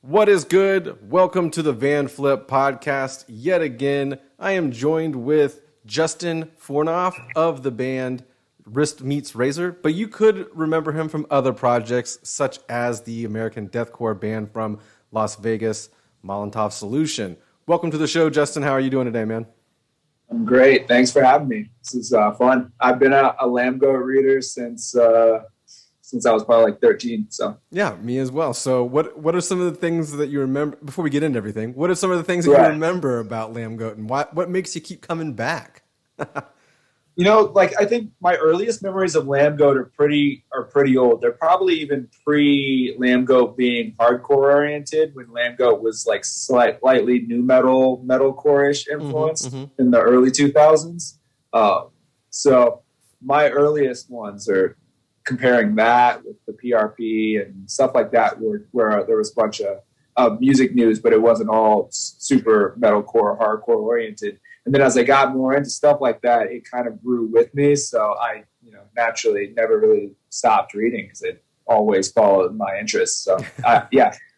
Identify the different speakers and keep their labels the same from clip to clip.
Speaker 1: What is good? Welcome to the Vanflip podcast. Yet again, I am joined with Justin Fornof of the band Wristmeetrazor, but you could remember him from other projects such as the American deathcore band from Las Vegas, Ex-Molotov Solution. Welcome to the show, Justin. How are you doing today, man?
Speaker 2: I'm great. Thanks for having me. This is fun. I've been a Lambgoat reader since I was probably like 13. So
Speaker 1: yeah, me as well. So what are some of the things that you remember before we get into everything? What are some of the things that you remember about Lambgoat, and what makes you keep coming back?
Speaker 2: I think my earliest memories of Lambgoat are pretty old. They're probably even pre Lambgoat being hardcore oriented, when Lambgoat was like slightly new metalcore-ish influence in the early 2000s. So my earliest ones are comparing that with the PRP and stuff like that, where there was a bunch of music news, but it wasn't all super metalcore, hardcore oriented. And then as I got more into stuff like that, it kind of grew with me. So I, naturally never really stopped reading because it always followed my interests. So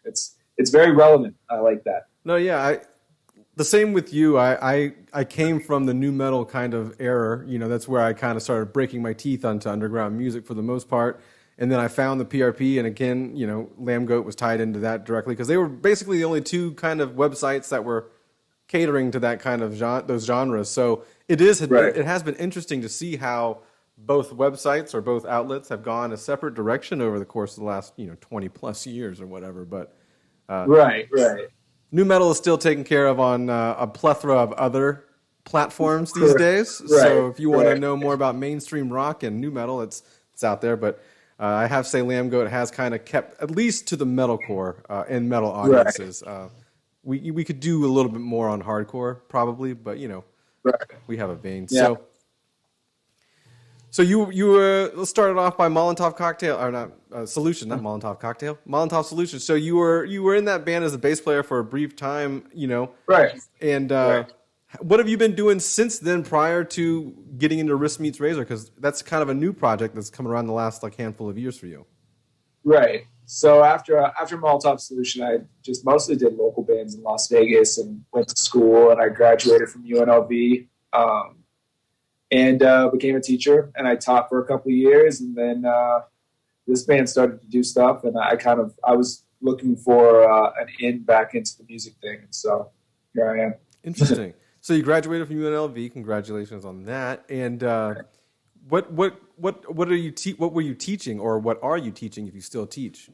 Speaker 2: it's very relevant. I like that.
Speaker 1: No, yeah, the same with you. I came from the nu metal kind of era. That's where I kind of started breaking my teeth onto underground music for the most part. And then I found the PRP, and again, Lambgoat was tied into that directly because they were basically the only two kind of websites that were catering to that kind of those genres. So it has been interesting to see how both websites or both outlets have gone a separate direction over the course of the last 20 plus years or whatever. But
Speaker 2: right.
Speaker 1: Nu metal is still taken care of on a plethora of other platforms these days.
Speaker 2: Right.
Speaker 1: So if you want to know more about mainstream rock and nu metal, it's out there. But I have to say Lambgoat has kind of kept, at least to the metalcore and metal audiences. Right. We could do a little bit more on hardcore probably, but we have a vein.
Speaker 2: Yeah.
Speaker 1: So you were, let's start it off by Molotov Cocktail, or not Solution, not Molotov Cocktail, Molotov Solution. So you were in that band as a bass player for a brief time,
Speaker 2: Right.
Speaker 1: And what have you been doing since then, prior to getting into Wristmeetrazor? Because that's kind of a new project that's come around the last handful of years for you.
Speaker 2: Right. So after Molotov Solution, I just mostly did local bands in Las Vegas and went to school, and I graduated from UNLV. And became a teacher, and I taught for a couple of years, and then this band started to do stuff, and I was looking for an in back into the music thing, and so here I am.
Speaker 1: Interesting. So you graduated from UNLV. Congratulations on that. And what were you teaching, or what are you teaching if you still teach?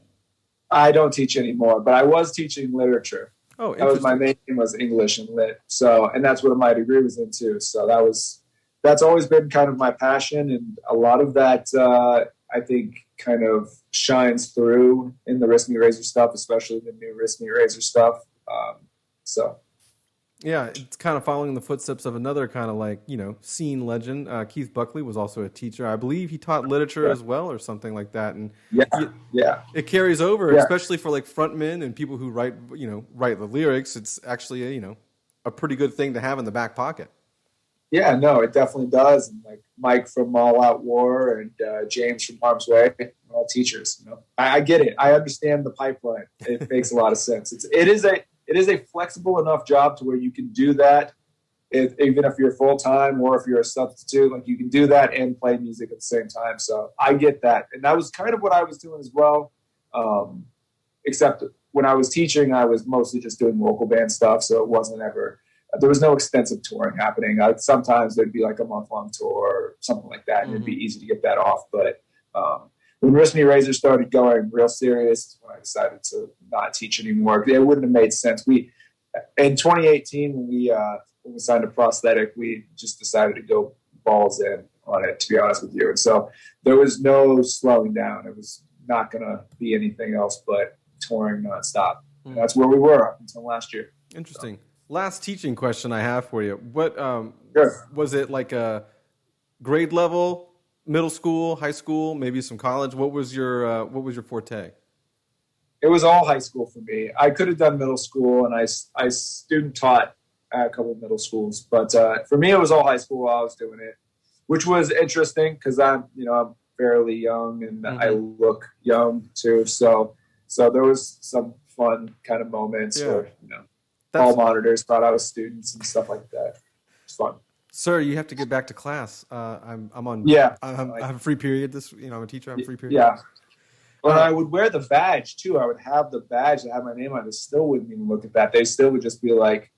Speaker 2: I don't teach anymore, but I was teaching literature.
Speaker 1: Oh,
Speaker 2: that was my main thing, was English and lit. So, and that's what my degree was in too. So that's always been kind of my passion, and a lot of that I think kind of shines through in the Wristmeetrazor stuff, especially the new Wristmeetrazor stuff.
Speaker 1: Yeah, it's kind of following the footsteps of another kind of scene legend. Keith Buckley was also a teacher. I believe he taught literature as well, or something like that. And it carries over, especially for frontmen and people who write the lyrics. It's actually a pretty good thing to have in the back pocket.
Speaker 2: Yeah, no, it definitely does. And Mike from All Out War and James from Harm's Way, all teachers. I get it. I understand the pipeline. It makes a lot of sense. It is a flexible enough job to where you can do that, even if you're full time or if you're a substitute. You can do that and play music at the same time. So I get that, and that was kind of what I was doing as well. Except when I was teaching, I was mostly just doing local band stuff, so it wasn't ever. There was no extensive touring happening. Sometimes there'd be a month-long tour or something like that, and it'd be easy to get that off. But when Wristmeetrazor started going real serious, is when I decided to not teach anymore. It wouldn't have made sense. In 2018, when we signed a prosthetic, we just decided to go balls in on it, to be honest with you. And so there was no slowing down. It was not going to be anything else but touring nonstop. And that's where we were up until last year.
Speaker 1: Interesting. Last teaching question I have for you. What was it, like a grade level, middle school, high school, maybe some college? What was your forte?
Speaker 2: It was all high school for me. I could have done middle school, and I student taught at a couple of middle schools, but for me it was all high school while I was doing it, which was interesting because I'm fairly young and I look young too. So there was some fun kind of moments where,
Speaker 1: That's,
Speaker 2: hall monitors thought I was students and stuff like that. It's fun.
Speaker 1: Sir, you have to get back to class. I'm on.
Speaker 2: Yeah.
Speaker 1: I have a free period. I'm a teacher. I'm a free period.
Speaker 2: Yeah. But I would wear the badge too. I would have the badge that had my name on it. They still wouldn't even look at that. They still would just be like,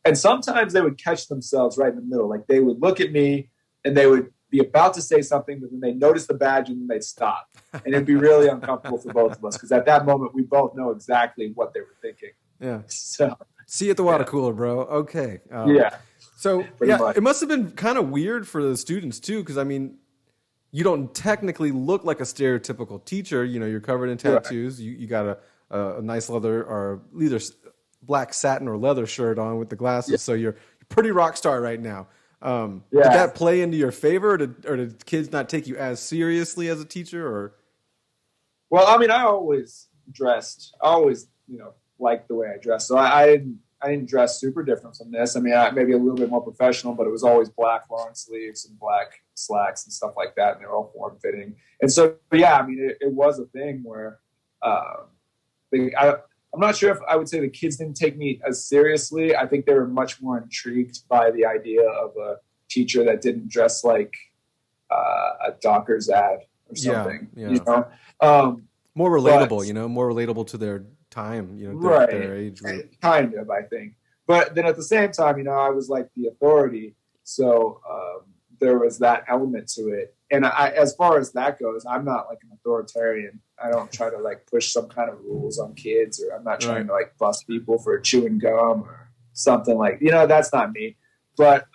Speaker 2: and sometimes they would catch themselves right in the middle. Like they would look at me and they would be about to say something, but then they'd notice the badge and then they'd stop. And it'd be really uncomfortable for both of us because at that moment we both know exactly what they were thinking.
Speaker 1: Yeah.
Speaker 2: So
Speaker 1: see you at the water cooler, bro. Okay.
Speaker 2: Yeah.
Speaker 1: So
Speaker 2: much.
Speaker 1: It must have been kind of weird for the students too, because I mean, you don't technically look like a stereotypical teacher. You're covered in tattoos. Right. You got a nice leather or either black satin or leather shirt on with the glasses. Yeah. So you're pretty rock star right now. Did that play into your favor, or did kids not take you as seriously as a teacher? Or
Speaker 2: well, I mean, I always liked the way I dressed. So I didn't dress super different from this. I mean, maybe a little bit more professional, but it was always black long sleeves and black slacks and stuff like that, and they're all form fitting. And so, yeah, I mean, it was a thing where I'm not sure if I would say the kids didn't take me as seriously. I think they were much more intrigued by the idea of a teacher that didn't dress like a Dockers ad or something.
Speaker 1: Yeah. More relatable, more relatable to their time, their age group.
Speaker 2: Kind of, I think. But then at the same time, I was like the authority. So there was that element to it. And as far as that goes, I'm not like an authoritarian. I don't try to like push some kind of rules on kids, or I'm not trying to like bust people for chewing gum or something like, that's not me. But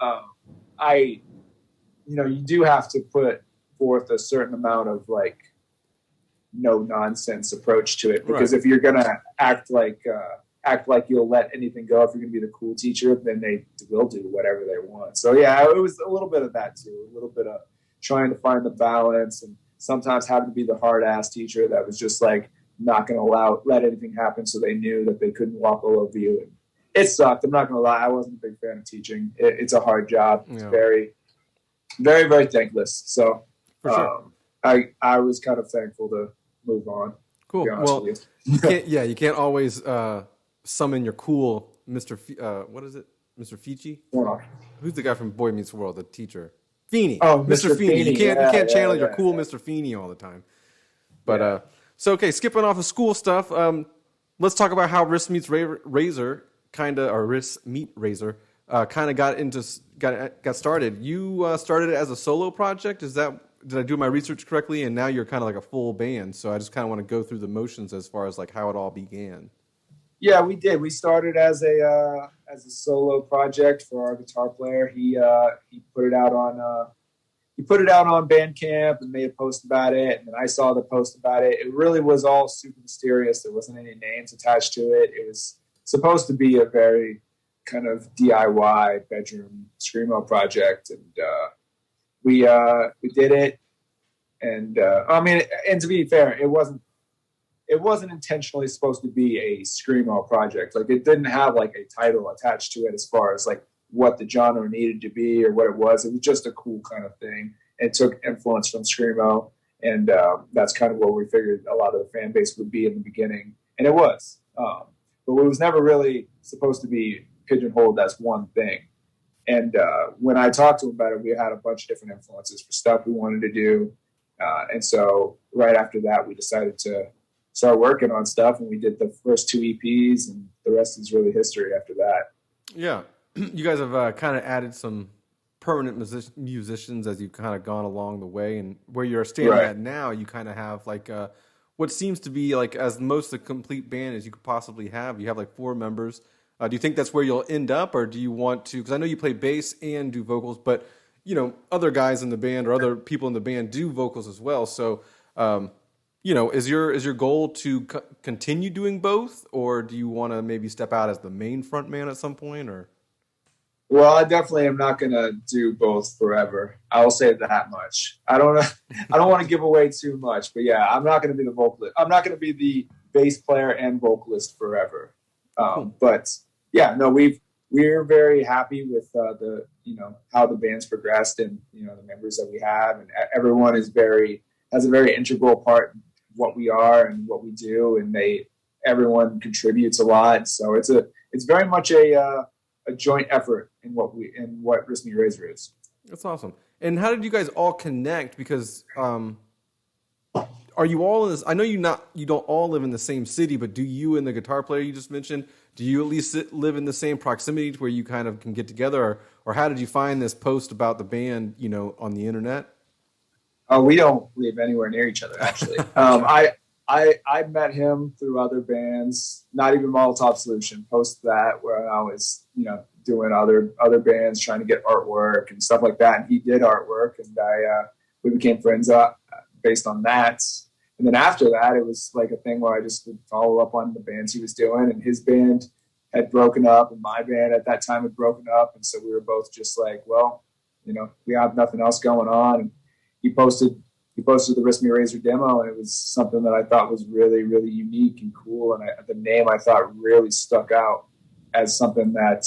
Speaker 2: you do have to put forth a certain amount of like no nonsense approach to it, because if you're gonna act like you'll let anything go, if you're gonna be the cool teacher, then they will do whatever they want. So yeah, it was a little bit of that too, a little bit of trying to find the balance, and sometimes having to be the hard ass teacher that was just like not gonna let anything happen, so they knew that they couldn't walk all over you. And it sucked. I'm not gonna lie, I wasn't a big fan of teaching. It's a hard job. It's very, very, very thankless. So
Speaker 1: for sure.
Speaker 2: I was kind of thankful to move on.
Speaker 1: Cool. Well, you can't always summon your cool Mr. What is it? Mr. Feeney?
Speaker 2: Fornof.
Speaker 1: Who's the guy from Boy Meets World, the teacher? Feeney.
Speaker 2: Oh,
Speaker 1: Mr. Feeney. You can't channel your cool
Speaker 2: yeah.
Speaker 1: Mr. Feeney all the time. But so okay, skipping off of school stuff, let's talk about how Wristmeetrazor Wristmeetrazor kind of got started. You started it as a solo project. Did I do my research correctly? And now you're kind of like a full band. So I just kind of want to go through the motions as far as like how it all began.
Speaker 2: Yeah, we did. We started as a solo project for our guitar player. He put it out on Bandcamp and made a post about it. And then I saw the post about it. It really was all super mysterious. There wasn't any names attached to it. It was supposed to be a very kind of DIY bedroom screamo project, and we did it. And and to be fair, it wasn't intentionally supposed to be a screamo project. Like, it didn't have like a title attached to it as far as like what the genre needed to be or what it was. It was just a cool kind of thing. It took influence from screamo, and that's kind of what we figured a lot of the fan base would be in the beginning, and it was. But it was never really supposed to be pigeonholed as one thing. And when I talked to him about it, we had a bunch of different influences for stuff we wanted to do. And so right after that, we decided to start working on stuff, and we did the first 2 EPs, and the rest is really history after that.
Speaker 1: Yeah. You guys have kind of added some permanent musicians as you've kind of gone along the way, and where you're standing at now, you kind of have like what seems to be like as most a complete band as you could possibly have. You have like 4 members. Do you think that's where you'll end up, or do you want to, because I know you play bass and do vocals, but other guys in the band or other people in the band do vocals as well. So, is your goal to continue doing both, or do you want to maybe step out as the main frontman at some point? Or,
Speaker 2: well, I definitely am not going to do both forever. I will say that much. I don't want to give away too much, but yeah, I'm not going to be the vocalist. I'm not going to be the bass player and vocalist forever. But yeah, no, we're very happy with the how the band's progressed, and the members that we have, and everyone has a very integral part in what we are and what we do, and they everyone contributes a lot. So it's very much a joint effort in what WristMeetRazor is.
Speaker 1: That's awesome. And how did you guys all connect? Because are you all in this? I know you don't all live in the same city, but do you and the guitar player you just mentioned, do you at least live in the same proximity to where you kind of can get together, or how did you find this post about the band, on the internet?
Speaker 2: We don't live anywhere near each other, actually. I met him through other bands, not even Molotov Solution, post that, where I was, doing other bands, trying to get artwork and stuff like that. And he did artwork, and we became friends based on that. And then after that, it was like a thing where I just would follow up on the bands he was doing, and his band had broken up, and my band at that time had broken up. And so we were both just like, well, we have nothing else going on. And he posted the WristMeetRazor demo, and it was something that I thought was really, really unique and cool. And the name I thought really stuck out as something that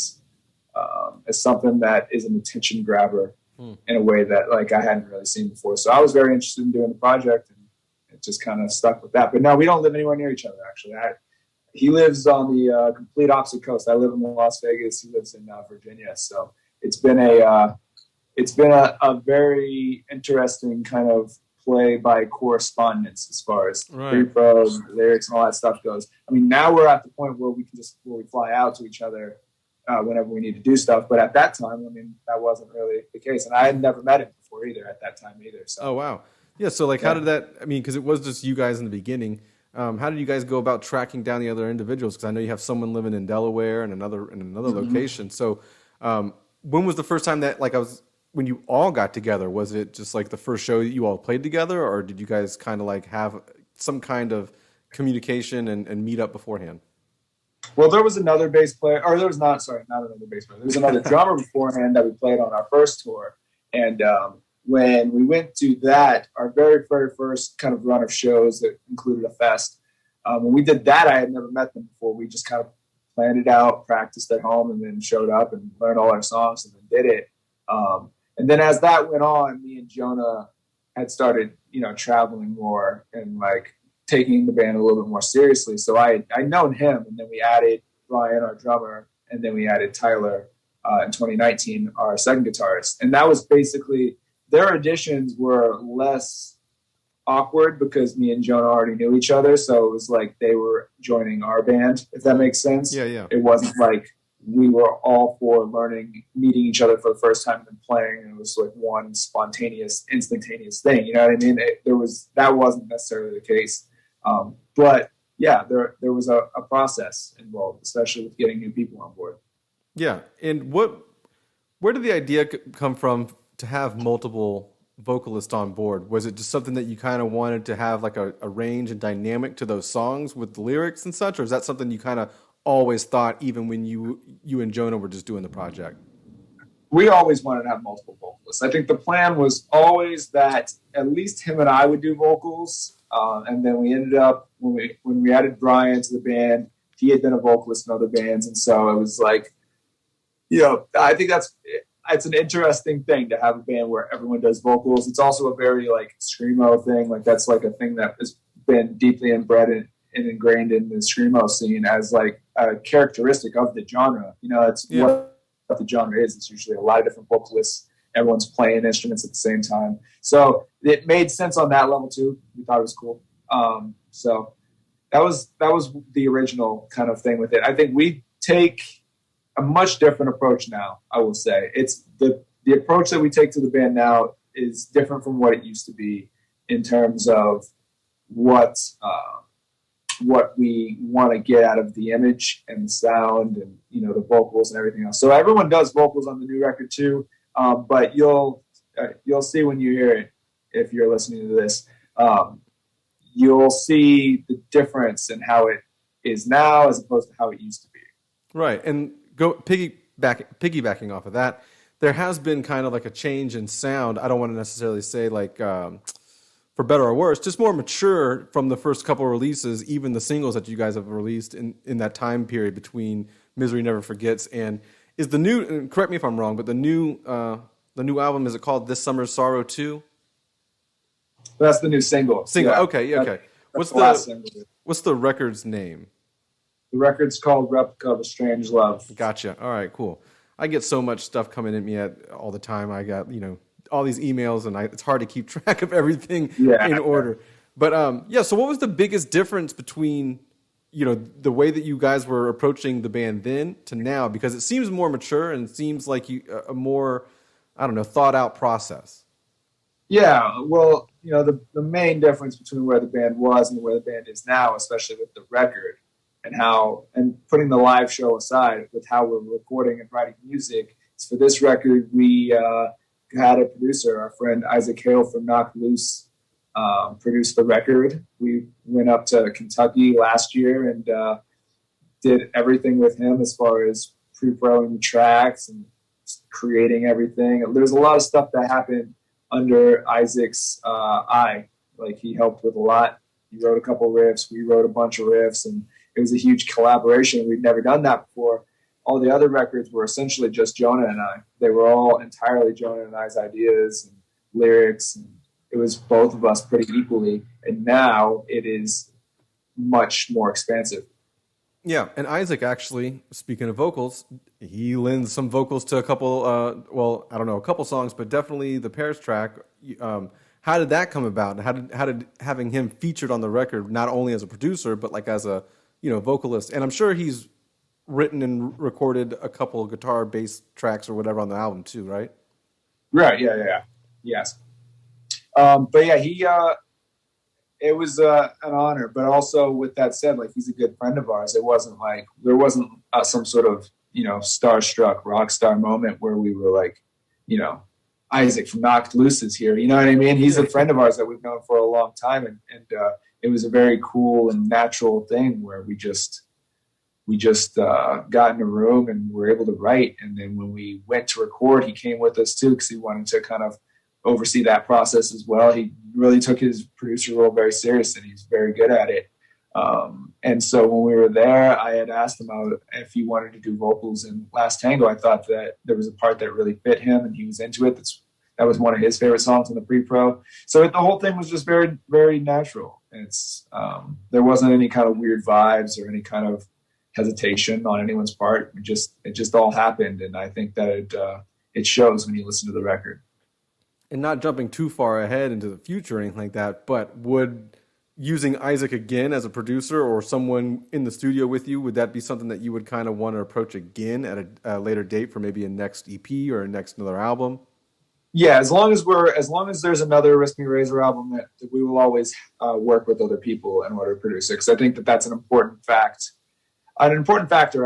Speaker 2: is an attention grabber in a way that like I hadn't really seen before. So I was very interested in doing the project, and it just kind of stuck with that. But no, we don't live anywhere near each other, actually. He lives on the complete opposite coast. I live in Las Vegas. He lives in Virginia. So it's been a very interesting kind of play by correspondence as far as pre-pros, lyrics, and all that stuff goes. I mean, now we're at the point where we fly out to each other whenever we need to do stuff. But at that time, I mean, that wasn't really the case. And I had never met him before either at that time either. So.
Speaker 1: Oh, wow. Yeah, so how did that, I mean, because it was just you guys in the beginning. How did you guys go about tracking down the other individuals? Because I know you have someone living in Delaware and another location. So when was the first time that, when you all got together? Was it just like the first show that you all played together, or did you guys kind of have some kind of communication and meet up beforehand?
Speaker 2: Well, there was another bass player, or there was not another bass player. There was another drummer beforehand that we played on our first tour. And when we went to that, our very, very first kind of run of shows that included a fest, when we did that, I had never met them before. We just kind of planned it out, practiced at home, and then showed up and learned all our songs and then did it. And then as that went on, me and Jonah had started, traveling more and taking the band a little bit more seriously. So I'd known him, and then we added Brian, our drummer, and then we added Tyler in 2019, our second guitarist. And that was basically, their auditions were less awkward because me and Jonah already knew each other. So it was like they were joining our band, if that makes sense.
Speaker 1: Yeah.
Speaker 2: It wasn't like we were all for meeting each other for the first time and playing. And it was like one spontaneous, instantaneous thing. You know what I mean? That wasn't necessarily the case. But yeah, there was a process involved, especially with getting new people on board.
Speaker 1: Yeah. And where did the idea come from to have multiple vocalists on board? Was it just something that you kind of wanted to have a range and dynamic to those songs with the lyrics and such? Or is that something you kind of always thought even when you and Jonah were just doing the project?
Speaker 2: We always wanted to have multiple vocalists. I think the plan was always that at least him and I would do vocals. And then we ended up, when we added Brian to the band, he had been a vocalist in other bands. And so it was I think it's an interesting thing to have a band where everyone does vocals. It's also a very screamo thing. That's a thing that has been deeply inbred and ingrained in the screamo scene as a characteristic of the genre. It's what the genre is. It's usually a lot of different vocalists. Everyone's playing instruments at the same time. So it made sense on that level too. We thought it was cool. So that was the original kind of thing with it. I think we take a much different approach now, I will say. It's the approach that we take to the band now is different from what it used to be in terms of what we want to get out of the image and the sound and, the vocals and everything else. So everyone does vocals on the new record too. But you'll see when you hear it, if you're listening to this, you'll see the difference in how it is now as opposed to how it used to be.
Speaker 1: Right. And piggybacking off of that, there has been kind of a change in sound. I don't want to necessarily say for better or worse, just more mature from the first couple of releases, even the singles that you guys have released in that time period between Misery Never Forgets and is the new, and correct me if I'm wrong, but the new album, is it called This Summer's Sorrow 2?
Speaker 2: That's the new single.
Speaker 1: Yeah.
Speaker 2: Okay.
Speaker 1: What's the record's name?
Speaker 2: The record's called Replica of a Strange Love.
Speaker 1: Gotcha. All right, cool. I get so much stuff coming at me all the time. I got, all these emails, and it's hard to keep track of everything in order. But yeah, so what was the biggest difference between, the way that you guys were approaching the band then to now? Because it seems more mature and seems like a more, I don't know, thought out process.
Speaker 2: Yeah, well, the main difference between where the band was and where the band is now, especially with the record and putting the live show aside, with how we're recording and writing music, is for this record, we had a producer, our friend Isaac Hale from Knocked Loose, produced the record. We went up to Kentucky last year and did everything with him as far as pre-proing the tracks and creating everything. There's a lot of stuff that happened under Isaac's eye. Like, he helped with a lot. He wrote a couple of riffs. We wrote a bunch of riffs, and it was a huge collaboration. We'd never done that before. All the other records were essentially just Jonah and I. They were all entirely Jonah and I's ideas and lyrics, and it was both of us pretty equally. And now it is much more expansive.
Speaker 1: Yeah, and Isaac, actually, speaking of vocals, he lends some vocals to a couple, I don't know, a couple songs, but definitely the Paris track. How did that come about? How did having him featured on the record, not only as a producer, but like as a, vocalist? And I'm sure he's written and recorded a couple of guitar, bass tracks or whatever on the album too, right?
Speaker 2: Right, yeah. Yes. But yeah, it was an honor, but also with that said, like, he's a good friend of ours. It wasn't like, there wasn't some sort of, starstruck rock star moment where we were like, Isaac from Knocked Loose is here. You know what I mean? He's a friend of ours that we've known for a long time. And it was a very cool and natural thing where we just got in a room and were able to write. And then when we went to record, he came with us too, because he wanted to kind of oversee that process as well. He really took his producer role very serious, and he's very good at it. And so when we were there, I had asked him if he wanted to do vocals in Last Tango. I thought that there was a part that really fit him, and he was into it. That was one of his favorite songs in the pre-pro. So the whole thing was just very, very natural. There wasn't any kind of weird vibes or any kind of hesitation on anyone's part. It just all happened, and I think that it shows when you listen to the record.
Speaker 1: And not jumping too far ahead into the future or anything like that, but would using Isaac again as a producer or someone in the studio with you, would that be something that you would kind of want to approach again at a later date for maybe a next EP or another album?
Speaker 2: Yeah, as long as there's another Wristmeetrazor album, that we will always work with other people in order to produce it, because I think that that's an important factor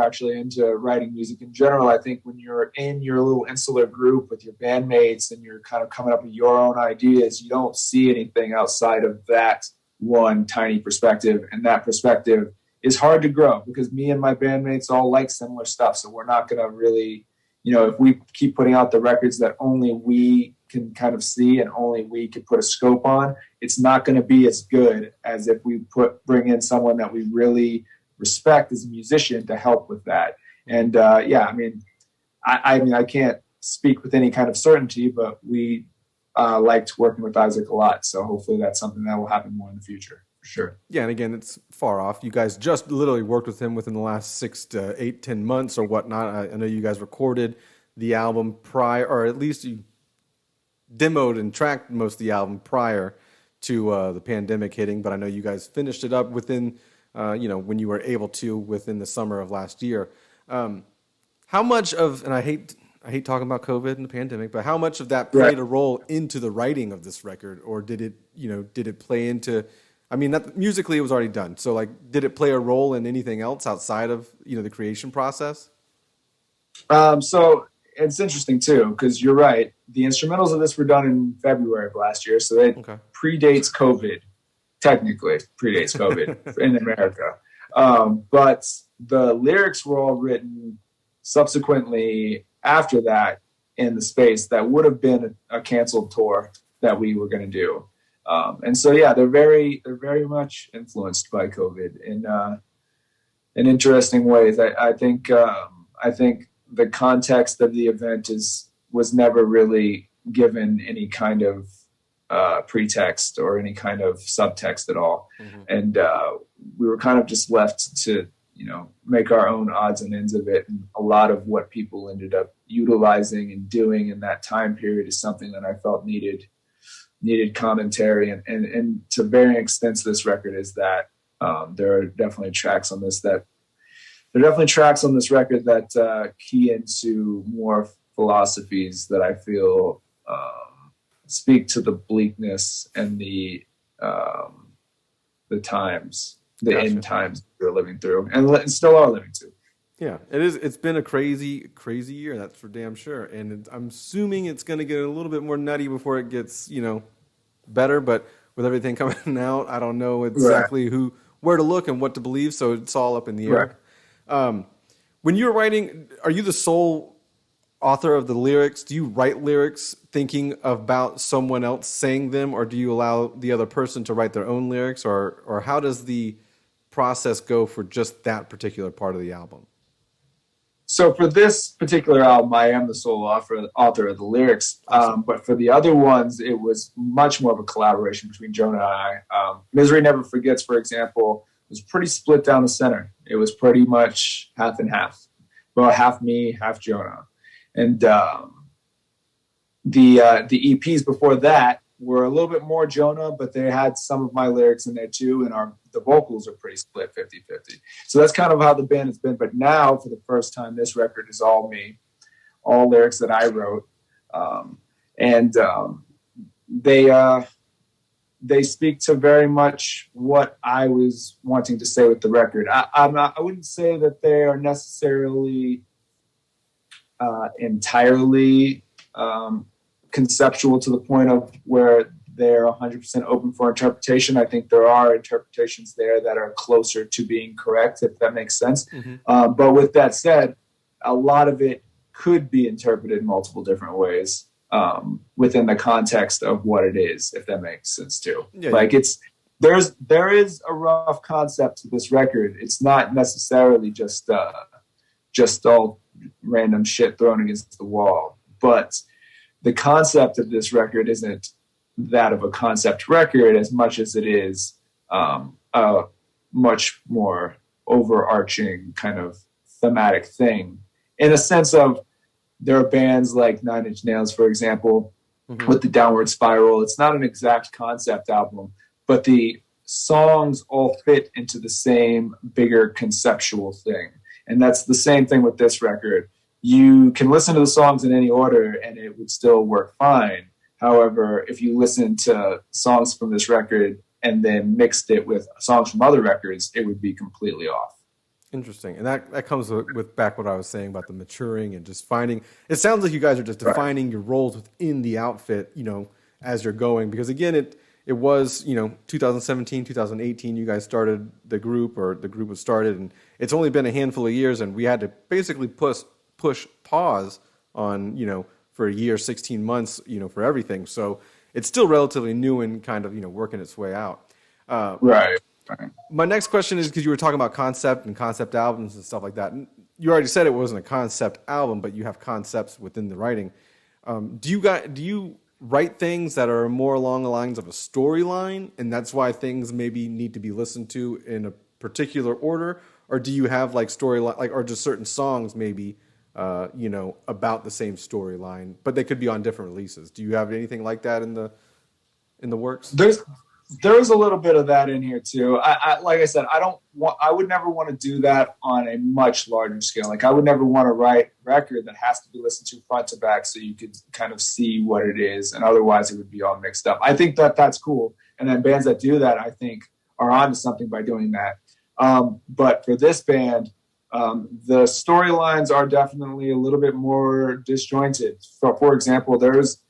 Speaker 2: actually into writing music in general. I think when you're in your little insular group with your bandmates and you're kind of coming up with your own ideas, you don't see anything outside of that one tiny perspective, and that perspective is hard to grow because me and my bandmates all like similar stuff. So we're not going to really, if we keep putting out the records that only we can kind of see and only we can put a scope on, it's not going to be as good as if we bring in someone that we really respect as a musician to help with that. And I can't speak with any kind of certainty, but we liked working with Isaac a lot. So hopefully that's something that will happen more in the future, for sure.
Speaker 1: Yeah, and again, it's far off. You guys just literally worked with him within the last 6 to 8, 10 months or whatnot. I know you guys recorded the album prior, or at least you demoed and tracked most of the album prior to the pandemic hitting, but I know you guys finished it up within when you were able to within the summer of last year. How much of, and I hate talking about COVID and the pandemic, but how much of that played a role into the writing of this record, or did it play into, musically it was already done. So did it play a role in anything else outside of, the creation process?
Speaker 2: So it's interesting too, because you're right. The instrumentals of this were done in February of last year. So it predates COVID. Technically predates COVID in America. But the lyrics were all written subsequently after that in the space that would have been a canceled tour that we were going to do. And so, yeah, they're very much influenced by COVID in interesting ways. I think the context of the event was never really given any kind of pretext or any kind of subtext at all. Mm-hmm. And we were kind of just left to make our own odds and ends of it. And a lot of what people ended up utilizing and doing in that time period is something that I felt needed commentary. And to varying extents, this record is that there are definitely tracks on this record that key into more philosophies that I feel speak to the bleakness and the times, the end times we're living through and still are living through.
Speaker 1: Yeah, it is. It's been a crazy, crazy year. That's for damn sure. And I'm assuming it's going to get a little bit more nutty before it gets, better. But with everything coming out, I don't know exactly where to look and what to believe. So it's all up in the air. Right. When you're writing, are you the sole author of the lyrics? Do you write lyrics thinking about someone else saying them, or do you allow the other person to write their own lyrics, or how does the process go for just that particular part of the album?
Speaker 2: So for this particular album, I am the sole author of the lyrics. But for the other ones, it was much more of a collaboration between Jonah and I. Misery Never Forgets, for example, was pretty split down the center. It was pretty much half and half. Well, half me, half Jonah. And the EPs before that were a little bit more Jonah, but they had some of my lyrics in there too, and the vocals are pretty split 50-50. So that's kind of how the band has been. But now, for the first time, this record is all me, all lyrics that I wrote. They speak to very much what I was wanting to say with the record. I wouldn't say that they are necessarily entirely conceptual to the point of where they're 100% open for interpretation. I think there are interpretations there that are closer to being correct, if that makes sense. Mm-hmm. But with that said, a lot of it could be interpreted multiple different ways within the context of what it is, if that makes sense too. Yeah, like there is a rough concept to this record. It's not necessarily just all random shit thrown against the wall, but the concept of this record isn't that of a concept record as much as it is a much more overarching kind of thematic thing, in a sense of there are bands like Nine Inch Nails, for example, mm-hmm. with the Downward Spiral. It's not an exact concept album, but the songs all fit into the same bigger conceptual thing. And that's the same thing with this record. You can listen to the songs in any order and it would still work fine. However, if you listen to songs from this record and then mixed it with songs from other records, it would be completely off.
Speaker 1: Interesting. And that comes with back what I was saying about the maturing and just finding, it sounds like you guys are just defining your roles within the outfit, as you're going. Because again, it was, 2017, 2018, you guys started the group, or the group was started, and it's only been a handful of years, and we had to basically push pause on, for a year, 16 months, for everything. So it's still relatively new and kind of, working its way out.
Speaker 2: Right.
Speaker 1: My next question is, because you were talking about concept and concept albums and stuff like that. And you already said it wasn't a concept album, but you have concepts within the writing. Do you write things that are more along the lines of a storyline, and that's why things maybe need to be listened to in a particular order? Or do you have like storyline, or just certain songs maybe, about the same storyline, but they could be on different releases? Do you have anything like that in the works?
Speaker 2: There's a little bit of that in here too. I like I said, I would never want to do that on a much larger scale. Like I would never want to write a record that has to be listened to front to back so you could kind of see what it is, and otherwise it would be all mixed up. I think that's cool. And then bands that do that, I think, are onto something by doing that. But for this band, the storylines are definitely a little bit more disjointed. For example, there's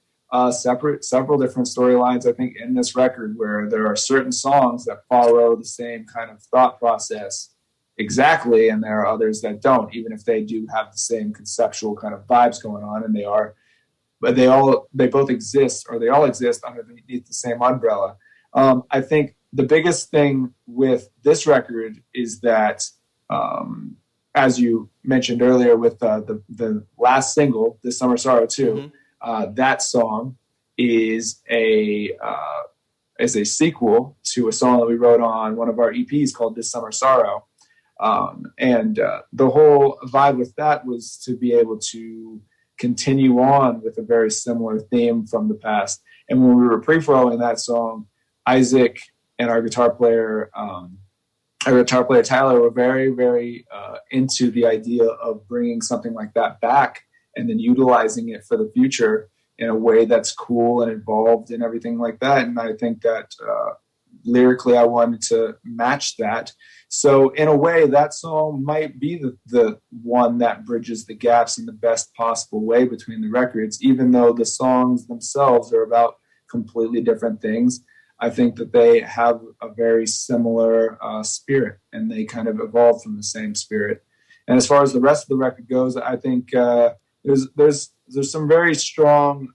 Speaker 2: several different storylines, I think, in this record where there are certain songs that follow the same kind of thought process exactly, and there are others that don't, even if they do have the same conceptual kind of vibes going on, and they all exist underneath the same umbrella. I think the biggest thing with this record is that, as you mentioned earlier with the last single, This Summer Sorrow 2, mm-hmm. That song is a sequel to a song that we wrote on one of our EPs called This Summer Sorrow. And the whole vibe with that was to be able to continue on with a very similar theme from the past. And when we were pre-rolling that song, Isaac and our guitar player Tyler were very, very into the idea of bringing something like that back and then utilizing it for the future in a way that's cool and involved and everything like that. And I think that lyrically I wanted to match that. So in a way, that song might be the one that bridges the gaps in the best possible way between the records, even though the songs themselves are about completely different things. I think that they have a very similar spirit, and they kind of evolve from the same spirit. And as far as the rest of the record goes, I think there's some very strong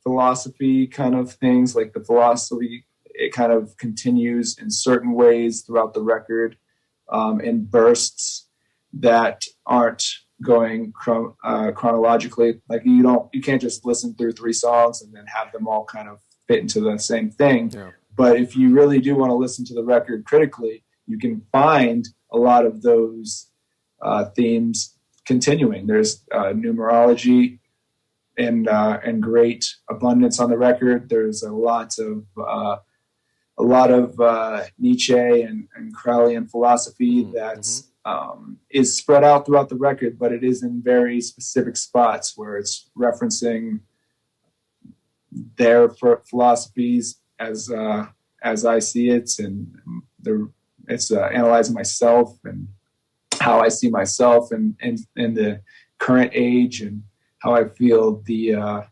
Speaker 2: philosophy kind of things. Like the philosophy, it kind of continues in certain ways throughout the record in bursts that aren't going chronologically. Like you can't just listen through 3 songs and then have them all kind of fit into the same thing. Yeah. But if you really do want to listen to the record critically, you can find a lot of those themes continuing. There's numerology and great abundance on the record. There's a lot of Nietzsche and Crowleyan philosophy that's is spread out throughout the record, but it is in very specific spots where it's referencing their philosophies as I see it, and it's analyzing myself and how I see myself and the current age and how I feel the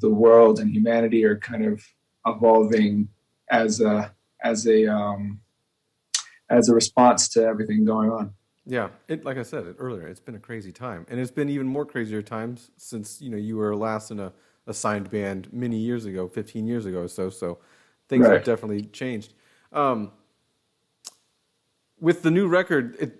Speaker 2: world and humanity are kind of evolving as a response to everything going on.
Speaker 1: Yeah, like I said earlier, it's been a crazy time, and it's been even more crazier times since you were last in a signed band many years ago, 15 years ago or so. So things have definitely changed. With the new record,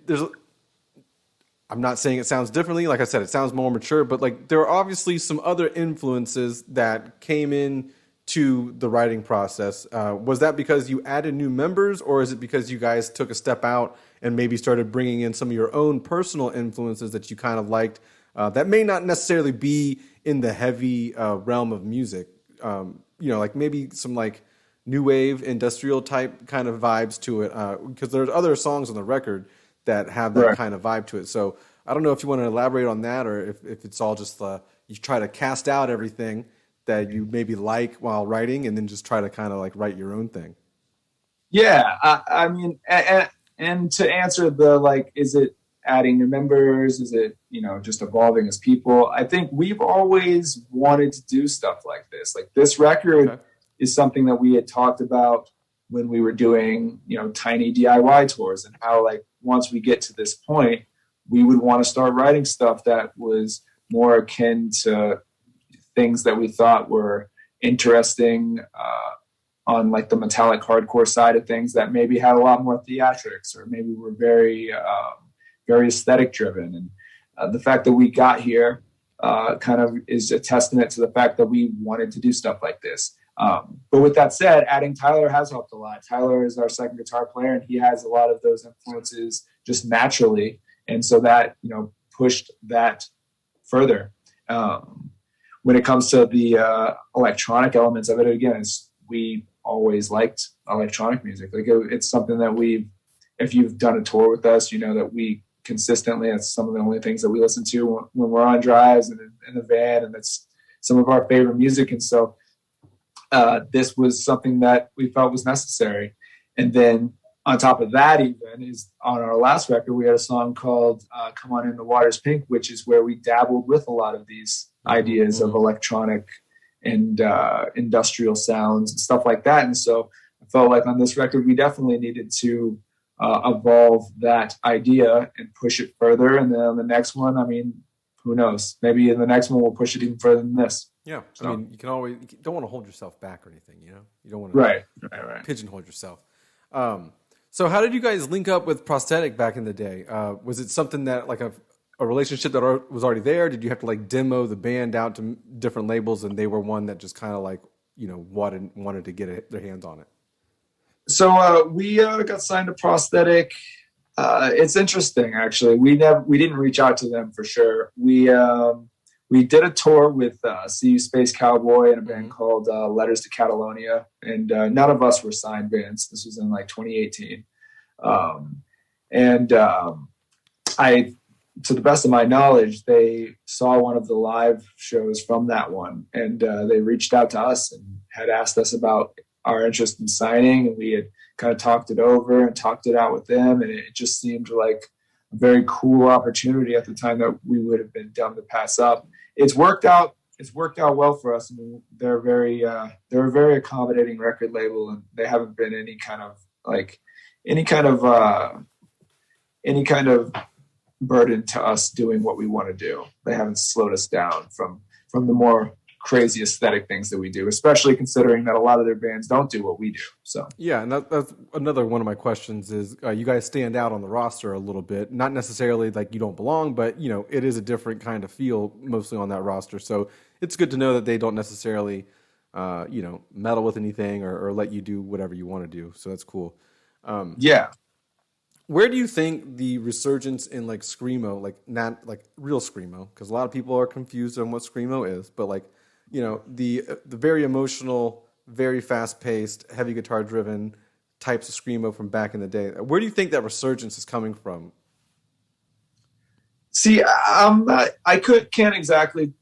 Speaker 1: I'm not saying it sounds differently. Like I said, it sounds more mature, but like there are obviously some other influences that came in to the writing process. Was that because you added new members, or is it because you guys took a step out and maybe started bringing in some of your own personal influences that you kind of liked that may not necessarily be in the heavy realm of music? Like maybe some like new wave industrial type kind of vibes to it, because there's other songs on the record that have that kind of vibe to it. So I don't know if you want to elaborate on that, or if it's all just you try to cast out everything that you maybe like while writing and then just try to kind of like write your own thing.
Speaker 2: Yeah. I mean, and to answer the, like, is it adding new members? Is it, just evolving as people? I think we've always wanted to do stuff like this. Like this record is something that we had talked about when we were doing, tiny DIY tours, and how like once we get to this point, we would want to start writing stuff that was more akin to things that we thought were interesting on like the metallic hardcore side of things, that maybe had a lot more theatrics, or maybe were very, very aesthetic driven. And the fact that we got here kind of is a testament to the fact that we wanted to do stuff like this. But with that said, adding Tyler has helped a lot. Tyler is our second guitar player, and he has a lot of those influences just naturally. And so that, pushed that further. When it comes to the electronic elements of it, again, we always liked electronic music. Like it's something that if you've done a tour with us, that we consistently, that's some of the only things that we listen to when we're on drives and in the van, and that's some of our favorite music. And so this was something that we felt was necessary. And then on top of that, even is on our last record, we had a song called Come On In, the Water's Pink, which is where we dabbled with a lot of these ideas of electronic and industrial sounds and stuff like that. And so I felt like on this record, we definitely needed to evolve that idea and push it further. And then on the next one, I mean, who knows? Maybe in the next one, we'll push it even further than this.
Speaker 1: Yeah. So, I mean, you don't want to hold yourself back or anything, You don't want to pigeonhole yourself. So how did you guys link up with Prosthetic back in the day? Was it something that like a relationship that was already there? Did you have to like demo the band out to different labels, and they were one that just kind of like, wanted to get their hands on it?
Speaker 2: So we got signed to Prosthetic It's interesting, actually. We didn't reach out to them for sure. We did a tour with CU Space Cowboy and a band called Letters to Catalonia, and none of us were signed bands. This was in like 2018, and I, to the best of my knowledge, they saw one of the live shows from that one, and they reached out to us and had asked us about our interest in signing, and we had kind of talked it over and talked it out with them, and it just seemed like a very cool opportunity at the time that we would have been dumb to pass up. It's worked out well for us. I mean, they're a very accommodating record label, and they haven't been any kind of burden to us doing what we want to do. They haven't slowed us down from the more crazy aesthetic things that we do, especially considering that a lot of their bands don't do what we do. So
Speaker 1: yeah, and that's another one of my questions is you guys stand out on the roster a little bit, not necessarily like you don't belong, but it is a different kind of feel mostly on that roster. So it's good to know that they don't necessarily meddle with anything or let you do whatever you want to do. So that's cool.
Speaker 2: Yeah. Where
Speaker 1: do you think the resurgence in like screamo, like not like real screamo, because a lot of people are confused on what screamo is, but like the very emotional, very fast-paced, heavy guitar-driven types of screamo from back in the day. Where do you think that resurgence is coming from?
Speaker 2: See, can't exactly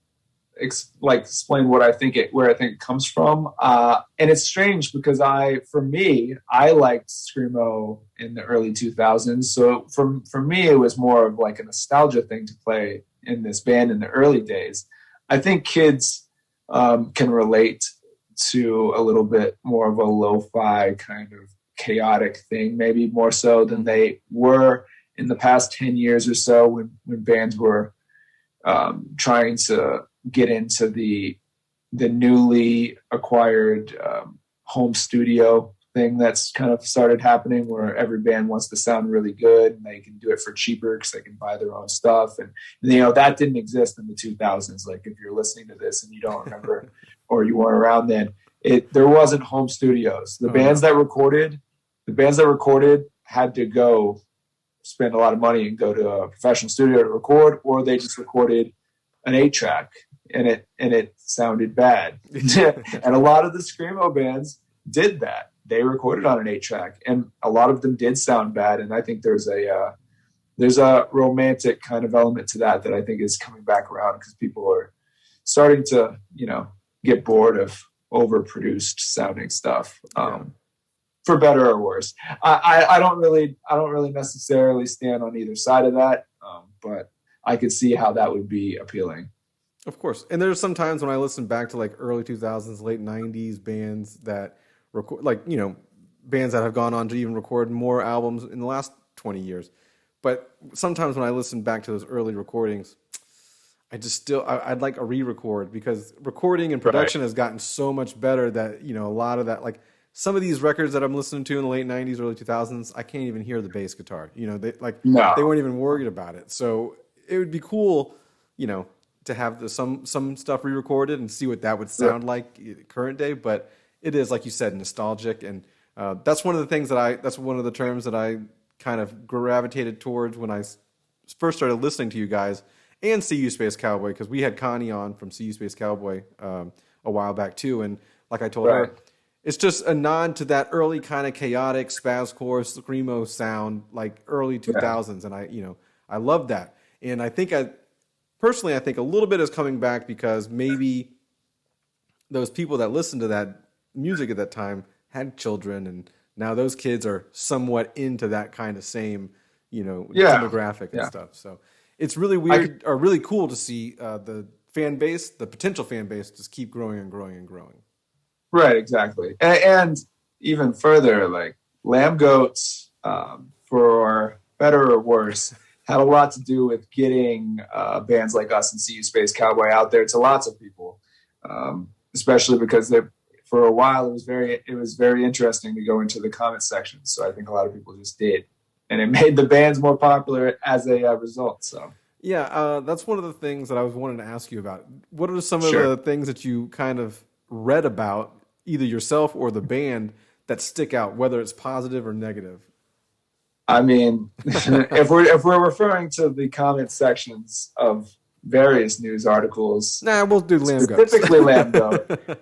Speaker 2: explain where I think it comes from, and it's strange because I liked screamo in the early 2000s. So for me, it was more of like a nostalgia thing to play in this band in the early days. I think kids can relate to a little bit more of a lo-fi kind of chaotic thing, maybe more so than they were in the past 10 years or so when bands were trying to get into the newly acquired home studio thing that's kind of started happening, where every band wants to sound really good and they can do it for cheaper because they can buy their own stuff. And that didn't exist in the 2000s. Like, if you're listening to this and you don't remember or you weren't around then, there wasn't home studios. The bands that recorded had to go spend a lot of money and go to a professional studio to record, or they just recorded an 8-track and it sounded bad. And a lot of the screamo bands did that. They recorded on an 8-track, and a lot of them did sound bad. And I think there's a romantic kind of element to that I think is coming back around, because people are starting to, get bored of overproduced sounding stuff, for better or worse. I don't really necessarily stand on either side of that, but I could see how that would be appealing.
Speaker 1: Of course. And there's some times when I listen back to like early 2000s, late 90s bands that record, bands that have gone on to even record more albums in the last 20 years. But sometimes when I listen back to those early recordings, I'd like a re-record, because recording and production has gotten so much better that, a lot of that, like some of these records that I'm listening to in the late 90s, early 2000s, I can't even hear the bass guitar. They weren't even worried about it. So it would be cool, to have some stuff re-recorded and see what that would sound like current day. But it is, like you said, nostalgic, and that's one of the things that's one of the terms that I kind of gravitated towards when I first started listening to you guys and CU Space Cowboy, because we had Connie on from CU Space Cowboy a while back too, and like I told her, it's just a nod to that early kind of chaotic spazcore screamo sound, like early 2000s, and I love that, and I think personally, I think a little bit is coming back because maybe those people that listened to that music at that time had children, and now those kids are somewhat into that kind of same, demographic and stuff. So it's really weird or really cool to see the potential fan base just keep growing and growing and growing.
Speaker 2: Right, exactly. And even further, like Lambgoat, for better or worse, had a lot to do with getting bands like us and CU Space Cowboy out there to lots of people, especially because for a while it was very interesting to go into the comment section. So I think a lot of people just did, and it made the bands more popular as a result. So
Speaker 1: yeah, that's one of the things that I was wanting to ask you about. What are some of the things that you kind of read about, either yourself or the band, that stick out, whether it's positive or negative?
Speaker 2: I mean, if we're referring to the comment sections of various news articles,
Speaker 1: Nah, we'll do Lambgoat.
Speaker 2: Specifically Lambgoat.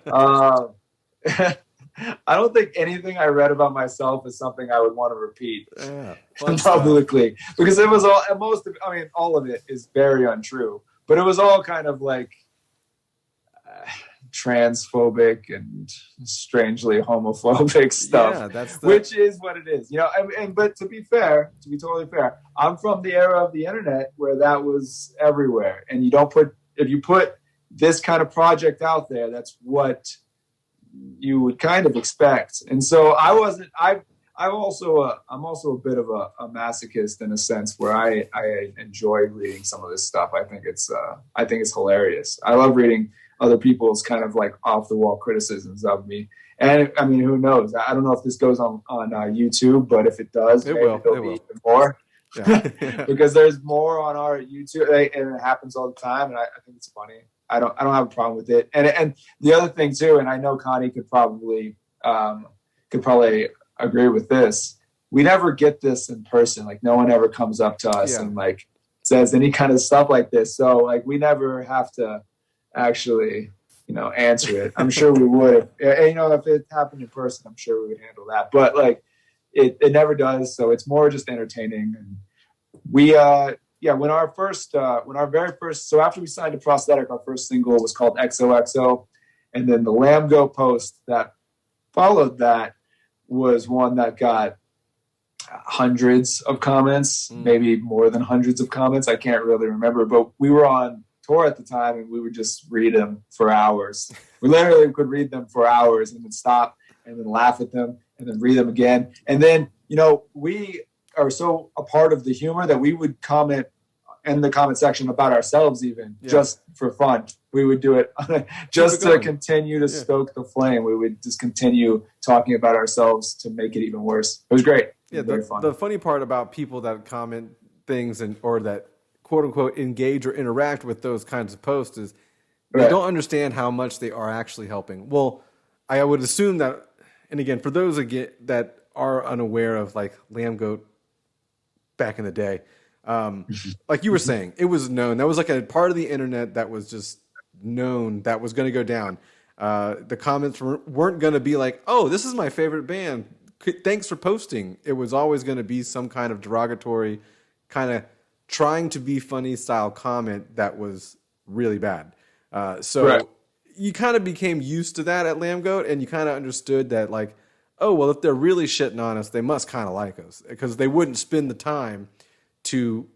Speaker 2: I don't think anything I read about myself is something I would want to repeat publicly, because it was all all of it is very untrue, but it was all kind of like transphobic and strangely homophobic stuff, which is what it is, but to be totally fair, I'm from the era of the internet where that was everywhere, and if you put this kind of project out there, that's what you would kind of expect. And so I'm also a bit of a masochist in a sense, where I enjoy reading some of this stuff. I think it's hilarious. I love reading other people's kind of like off the wall criticisms of me. And I mean, who knows? I don't know if this goes on YouTube, but if it does, there'll be even more. Yeah. Because there's more on our YouTube, and it happens all the time, and I think it's funny. I don't have a problem with it. And the other thing too, and I know Connie could probably agree with this. We never get this in person. Like, no one ever comes up to us and like says any kind of stuff like this. So like, we never have to actually, answer it. I'm sure we would. If it happened in person, I'm sure we would handle that. But like, it never does. So it's more just entertaining. And we, when our very first, so after we signed to Prosthetic, our first single was called XOXO. And then the Lambgoat post that followed that was one that got hundreds of comments, maybe more than hundreds of comments. I can't really remember, but we were on tour at the time, and we would just read them for hours. We literally could read them for hours and then stop and then laugh at them and then read them again. And then, we are so a part of the humor that we would comment in the comment section about ourselves, even just for fun. We would do it just to continue to stoke the flame. We would just continue talking about ourselves to make it even worse. It was great.
Speaker 1: Yeah, the funny part about people that comment things or that quote unquote engage or interact with those kinds of posts is they don't understand how much they are actually helping. Well, I would assume that, and again, for those that are unaware of like Lambgoat back in the day, like you were saying, it was known. That was like a part of the internet that was just known that was going to go down. The comments weren't going to be like, "Oh, this is my favorite band. Thanks for posting." It was always going to be some kind of derogatory, kind of trying to be funny style comment that was really bad. You kind of became used to that at Lambgoat, and you kind of understood that, like, oh, well, if they're really shitting on us, they must kind of like us, because they wouldn't spend the time to,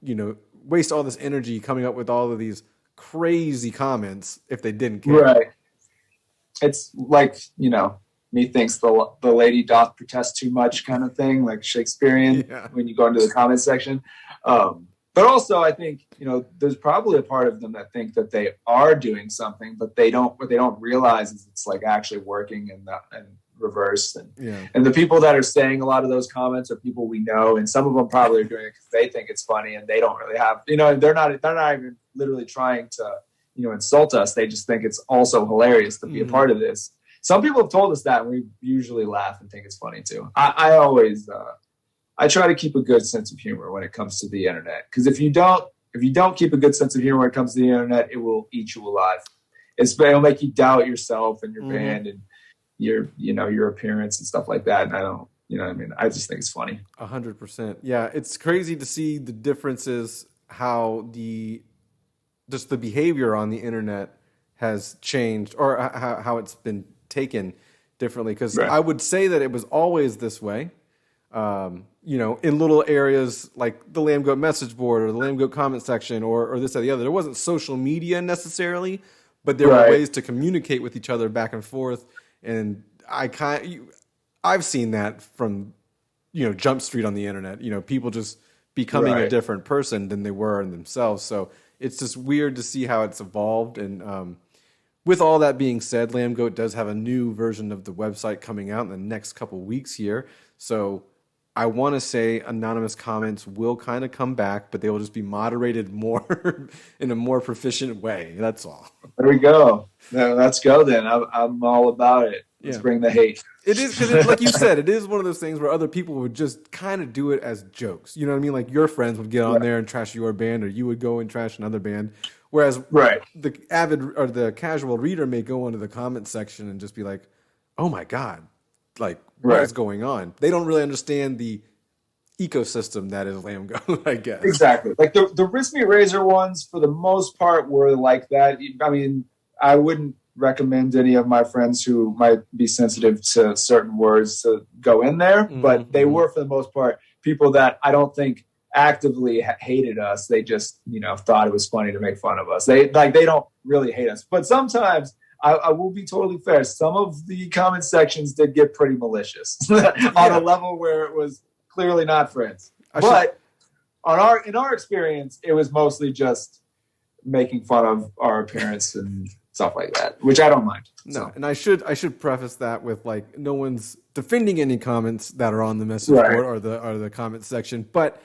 Speaker 1: waste all this energy coming up with all of these crazy comments if they didn't care.
Speaker 2: Right. It's like, methinks the lady doth protest too much kind of thing, like Shakespearean, when you go into the comment section. But also, I think, there's probably a part of them that think that they are doing something, but what they don't realize is it's like actually working in reverse. And the people that are saying a lot of those comments are people we know, and some of them probably are doing it because they think it's funny, and they don't really have, they're not even literally trying to, insult us. They just think it's also hilarious to be a part of this. Some people have told us that, and we usually laugh and think it's funny too. I always, I try to keep a good sense of humor when it comes to the internet, because if you don't keep a good sense of humor when it comes to the internet, it will eat you alive. It'll make you doubt yourself and your band and your appearance and stuff like that. And I don't, I just think it's funny.
Speaker 1: 100%. Yeah, it's crazy to see the differences, how just the behavior on the internet has changed, or how it's been taken differently. Because I would say that it was always this way. In little areas like the Lambgoat message board or the Lambgoat comment section or this or the other. There wasn't social media necessarily, but there were ways to communicate with each other back and forth. And I've seen that from, Jump Street on the internet, people just becoming a different person than they were in themselves. So it's just weird to see how it's evolved. And with all that being said, Lambgoat does have a new version of the website coming out in the next couple weeks here. So I want to say anonymous comments will kind of come back, but they will just be moderated more in a more proficient way. That's all.
Speaker 2: There we go. Let's go then. I'm all about it. Let's bring the hate.
Speaker 1: It is because, like you said, it is one of those things where other people would just kind of do it as jokes. You know what I mean? Like your friends would get on there and trash your band, or you would go and trash another band. Whereas the avid or the casual reader may go into the comment section and just be like, "Oh my god, like what is going on?" They don't really understand the ecosystem that is Lambgoat, I guess.
Speaker 2: Exactly. Like the Wristmeetrazor ones, for the most part, were like that. I mean, I wouldn't recommend any of my friends who might be sensitive to certain words to go in there, but they were, for the most part, people that I don't think actively hated us. They just, thought it was funny to make fun of us. They don't really hate us. But sometimes, I will be totally fair, some of the comment sections did get pretty malicious on a level where it was clearly not friends. But in our experience, it was mostly just making fun of our appearance and stuff like that, which I don't mind.
Speaker 1: No, and I should preface that with, like, no one's defending any comments that are on the message board or the comment section. But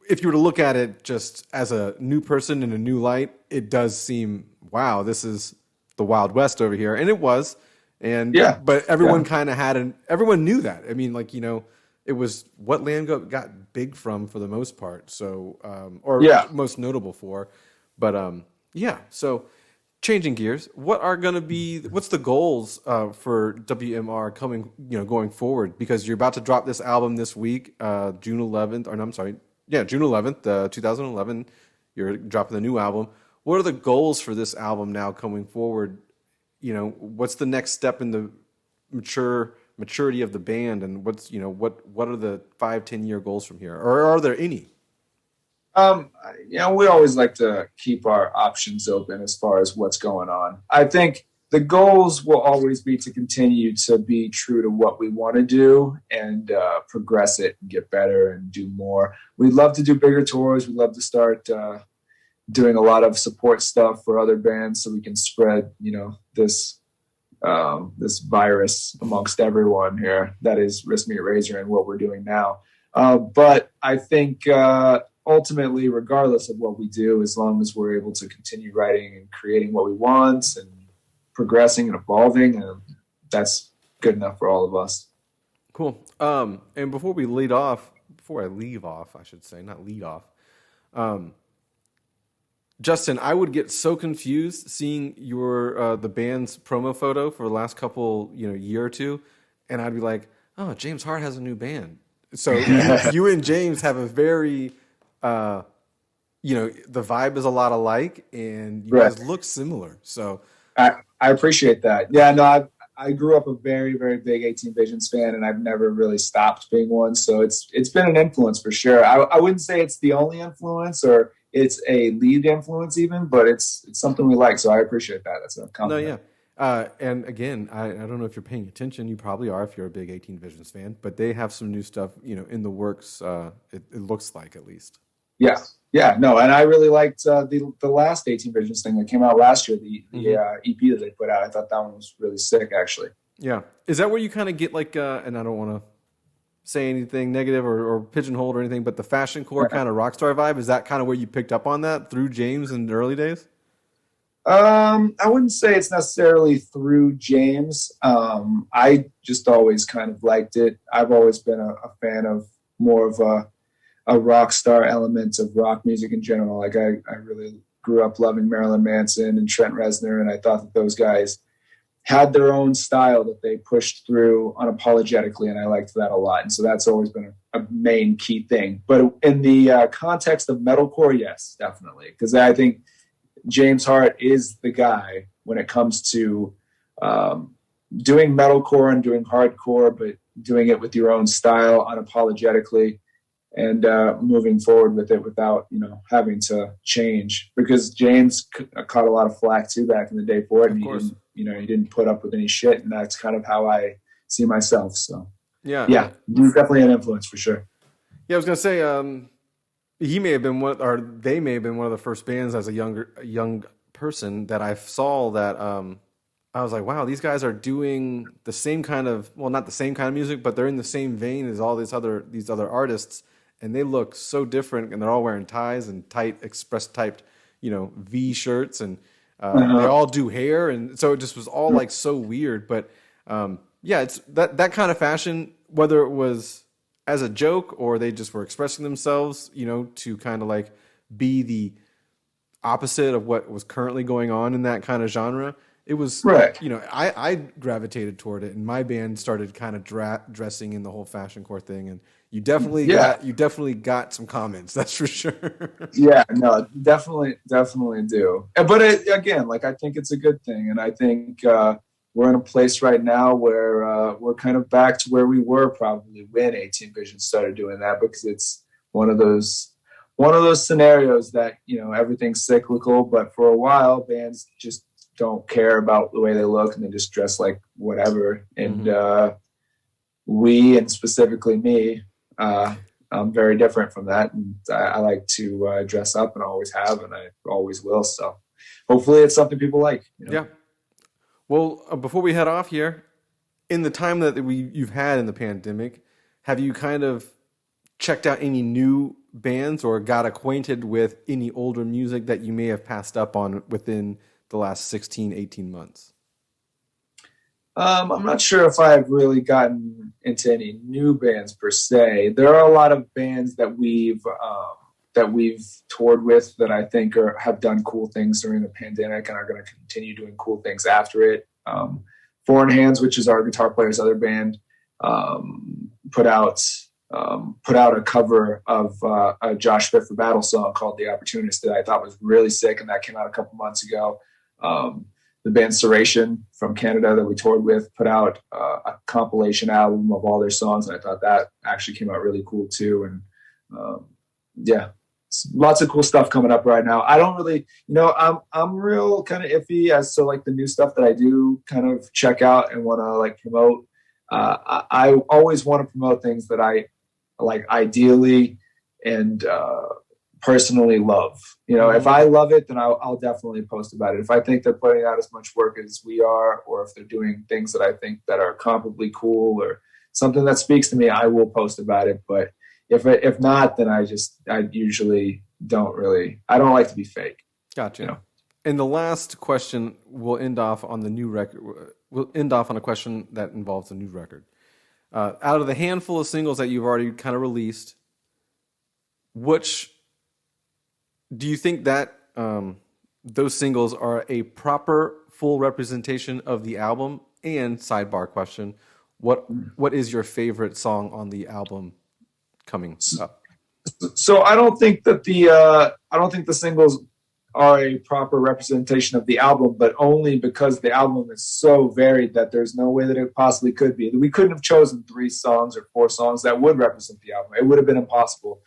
Speaker 1: if you were to look at it just as a new person in a new light, it does seem, wow, this is the Wild West over here, and it was. And but everyone kind of everyone knew that. I mean, like, it was what Lambgoat got big from for the most part. So, most notable for. But so changing gears, what's the goals for WMR coming, going forward? Because you're about to drop this album this week, June 11th, June 11th, 2011. You're dropping the new album. What are the goals for this album now coming forward? What's the next step in the maturity of the band, and what's, what are the 5-10 year goals from here, or are there any?
Speaker 2: We always like to keep our options open as far as what's going on. I think the goals will always be to continue to be true to what we want to do and progress it and get better and do more. We'd love to do bigger tours. We'd love to start doing a lot of support stuff for other bands so we can spread, this virus amongst everyone here. That is Wristmeetrazor and what we're doing now. But I think ultimately, regardless of what we do, as long as we're able to continue writing and creating what we want and progressing and evolving, that's good enough for all of us.
Speaker 1: Cool. And before I leave off, I should say, not lead off. Justin, I would get so confused seeing your the band's promo photo for the last couple year or two, and I'd be like, "Oh, James Hart has a new band." So you and James have a very, the vibe is a lot alike, and you guys look similar. So
Speaker 2: I appreciate that. Yeah, no, I grew up a very, very big 18 Visions fan, and I've never really stopped being one. So it's been an influence for sure. I wouldn't say it's the only influence or it's a lead influence even, but it's something we like. So I appreciate that. That's a compliment.
Speaker 1: No, yeah. And again, I don't know if you're paying attention. You probably are if you're a big 18 Visions fan, but they have some new stuff, in the works. It looks like, at least.
Speaker 2: Yeah. Yeah, no, and I really liked the last 18 Visions thing that came out last year, the EP that they put out. I thought that one was really sick, actually.
Speaker 1: Yeah. Is that where you kind of get like, and I don't want to say anything negative or pigeonholed or anything, but the fashion core kind of rock star vibe, is that kind of where you picked up on that through James in the early days?
Speaker 2: I wouldn't say it's necessarily through James. I just always kind of liked it. I've always been a fan of more of a rock star element of rock music in general. Like I really grew up loving Marilyn Manson and Trent Reznor, and I thought that those guys had their own style that they pushed through unapologetically, and I liked that a lot. And so that's always been a main key thing. But in the context of metalcore, yes, definitely. Because I think James Hart is the guy when it comes to doing metalcore and doing hardcore, but doing it with your own style unapologetically, and moving forward with it without, having to change. Because James caught a lot of flack too back in the day for it, and he didn't put up with any shit, and that's kind of how I see myself. So yeah, he's definitely an influence for sure.
Speaker 1: Yeah, I was gonna say he may have been they may have been one of the first bands as a young person that I saw that I was like, wow, these guys are doing the same kind of, well, not the same kind of music, but they're in the same vein as all these other artists. And they look so different, and they're all wearing ties and tight express typed, V shirts, and they all do hair, and so it just was all like so weird. But Yeah, it's that kind of fashion, whether it was as a joke or they just were expressing themselves, to kind of like be the opposite of what was currently going on in that kind of genre. It was,
Speaker 2: Right.
Speaker 1: I gravitated toward it, and my band started kind of dressing in the whole fashion core thing, and you definitely
Speaker 2: Yeah.
Speaker 1: got some comments, that's for sure.
Speaker 2: Yeah, no, definitely do. But again, like, I think it's a good thing, and I think we're in a place right now where we're kind of back to where we were probably when 18 Vision started doing that, because it's one of those scenarios that everything's cyclical, but for a while bands just don't care about the way they look and they just dress like whatever. And we, and specifically me, I'm very different from that, and I like to dress up, and I always have, and I always will. So hopefully it's something people like.
Speaker 1: Yeah. Well, before we head off here, in the time that you've had in the pandemic, have you kind of checked out any new bands or got acquainted with any older music that you may have passed up on within the last 16, 18 months?
Speaker 2: I'm not sure if I've really gotten into any new bands per se. There are a lot of bands that we've toured with that I think have done cool things during the pandemic and are going to continue doing cool things after it. Foreign Hands, which is our guitar player's other band, put out a cover of a Josh Fit for Battle song called "The Opportunist" that I thought was really sick, and that came out a couple months ago. The band Serration from Canada that we toured with put out a compilation album of all their songs, and I thought that actually came out really cool too. And lots of cool stuff coming up right now. I don't really, I'm real kind of iffy as to like the new stuff that I do kind of check out and want to like promote. I always want to promote things that I like ideally and personally love. If I love it, then I'll definitely post about it. If I think they're putting out as much work as we are, or if they're doing things that I think that are comparably cool or something that speaks to me, I will post about it. But if not, then I usually don't like to be fake.
Speaker 1: Gotcha. And the last question will end off on the new record. We'll end off on a question that involves a new record. Out of the handful of singles that you've already kind of released, which do you think that those singles are a proper full representation of the album? And sidebar question, what is your favorite song on the album coming up?
Speaker 2: So I don't think that the singles are a proper representation of the album, but only because the album is so varied that there's no way that it possibly could be. We couldn't have chosen 3 songs or 4 songs that would represent the album. It would have been impossible.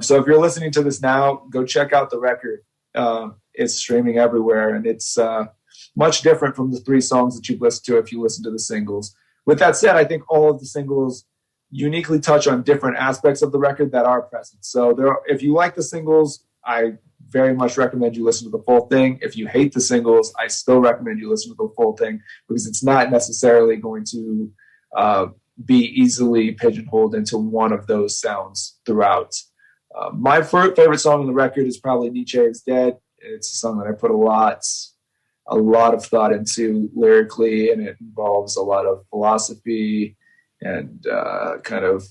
Speaker 2: So if you're listening to this now, go check out the record. It's streaming everywhere, and it's much different from the 3 songs that you've listened to if you listen to the singles. With that said, I think all of the singles uniquely touch on different aspects of the record that are present. So if you like the singles, I very much recommend you listen to the full thing. If you hate the singles, I still recommend you listen to the full thing, because it's not necessarily going to be easily pigeonholed into one of those sounds throughout. My favorite song on the record is probably Nietzsche is Dead. It's a song that I put a lot of thought into lyrically, and it involves a lot of philosophy and kind of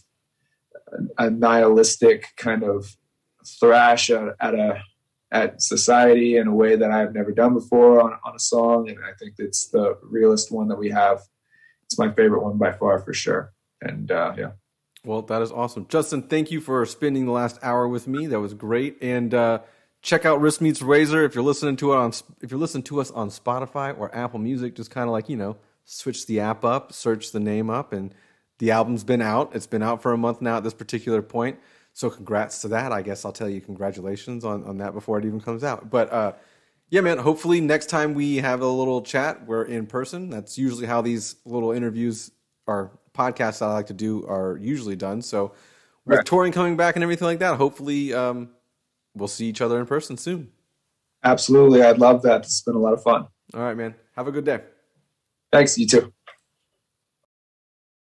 Speaker 2: a nihilistic kind of thrash at society in a way that I've never done before on a song, and I think it's the realest one that we have. It's my favorite one by far, for sure. And yeah.
Speaker 1: Well, that is awesome. Justin, thank you for spending the last hour with me. That was great. And check out WRISTMEETSRAZOR if you're listening to us on Spotify or Apple Music. Just kind of like, switch the app up, search the name up, and the album's been out. It's been out for a month now at this particular point. So congrats to that. I guess I'll tell you congratulations on that before it even comes out. But yeah, man, hopefully next time we have a little chat, we're in person. That's usually how these little interviews or podcasts I like to do are usually done. So with touring coming back and everything like that, hopefully we'll see each other in person soon.
Speaker 2: Absolutely. I'd love that. It's been a lot of fun.
Speaker 1: All right, man. Have a good day.
Speaker 2: Thanks. You too.